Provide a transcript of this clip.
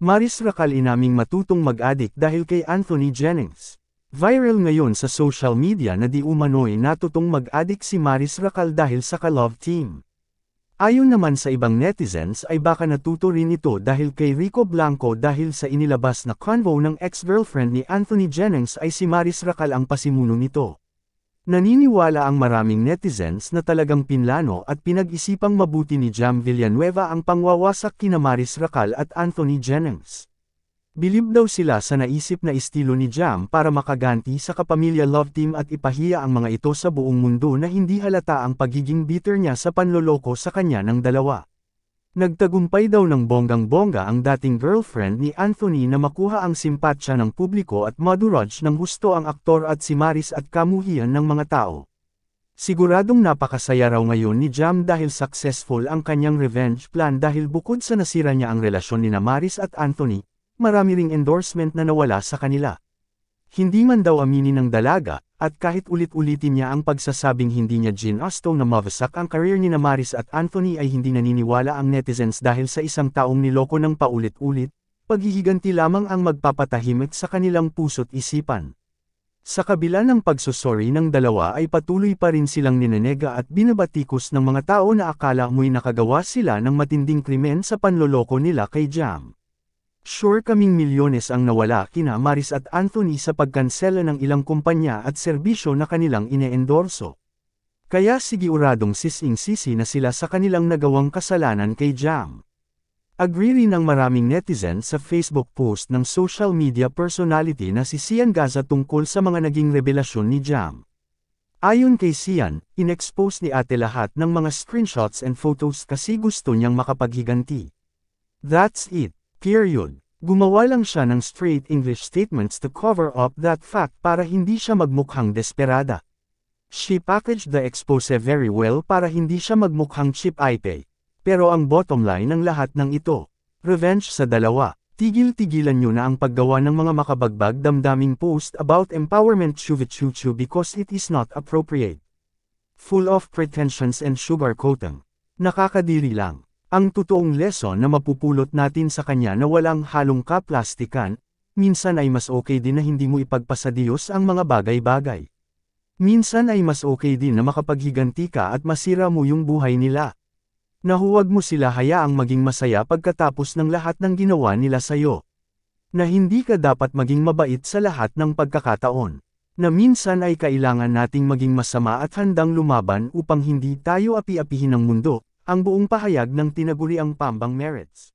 Maris Racal inaming matutong mag-adik dahil kay Anthony Jennings. Viral ngayon sa social media na di umano'y natutong mag-adik si Maris Racal dahil sa ka-love team. Ayon naman sa ibang netizens ay baka natuto rin ito dahil kay Rico Blanco dahil sa inilabas na convo ng ex-girlfriend ni Anthony Jennings ay si Maris Racal ang pasimuno nito. Naniniwala ang maraming netizens na talagang pinlano at pinag-isipang mabuti ni Jam Villanueva ang pangwawasak kina Maris Racal at Anthony Jennings. Bilib daw sila sa naisip na estilo ni Jam para makaganti sa kapamilya love team at ipahiya ang mga ito sa buong mundo na hindi halata ang pagiging bitter niya sa panloloko sa kanya ng dalawa. Nagtagumpay daw ng bonggang-bongga ang dating girlfriend ni Anthony na makuha ang simpatsya ng publiko at maduraj ng husto ang aktor at si Maris at kamuhian ng mga tao. Siguradong napakasaya raw ngayon ni Jam dahil successful ang kanyang revenge plan dahil bukod sa nasira niya ang relasyon ni Maris at Anthony, marami ring endorsement na nawala sa kanila. Hindi man daw aminin ng dalaga, at kahit ulit-ulitin niya ang pagsasabing hindi niya ginusto na mawasak ang career ni Maris at Anthony ay hindi naniniwala ang netizens dahil sa isang taong niloko ng paulit-ulit, paghihiganti lamang ang magpapatahimik sa kanilang puso't isipan. Sa kabila ng pagsusori ng dalawa ay patuloy pa rin silang ninenega at binabatikos ng mga tao na akala mo'y nakagawa sila ng matinding krimen sa panloloko nila kay Jam. Sure kaming milyones ang nawala kina Maris at Anthony sa pagkansela ng ilang kumpanya at serbisyo na kanilang ine-endorso. Kaya sigiguradong sising-sisi na sila sa kanilang nagawang kasalanan kay Jam. Agree rin ang maraming netizens sa Facebook post ng social media personality na si Sian Gaza tungkol sa mga naging revelasyon ni Jam. Ayon kay Sian, inexpose ni ate lahat ng mga screenshots and photos kasi gusto niyang makapaghiganti. That's it. Period. Gumawa lang siya ng straight English statements to cover up that fact para hindi siya magmukhang desperada. She packaged the expose very well para hindi siya magmukhang cheap ite. Pero ang bottom line ng lahat ng ito, revenge sa dalawa. Tigil-tigilan nyo na ang paggawa ng mga makabagbag damdaming post about empowerment chuvichuchu because it is not appropriate. Full of pretensions and sugarcoating. Nakakadiri lang. Ang totoong lesson na mapupulot natin sa kanya na walang halong kaplastikan, minsan ay mas okay din na hindi mo ipagpasadiyos ang mga bagay-bagay. Minsan ay mas okay din na makapaghiganti ka at masira mo yung buhay nila. Na huwag mo sila hayaang maging masaya pagkatapos ng lahat ng ginawa nila sa'yo. Na hindi ka dapat maging mabait sa lahat ng pagkakataon. Na minsan ay kailangan nating maging masama at handang lumaban upang hindi tayo api-apihin ng mundo. Ang buong pahayag ng tinaguriang Pambang Merits.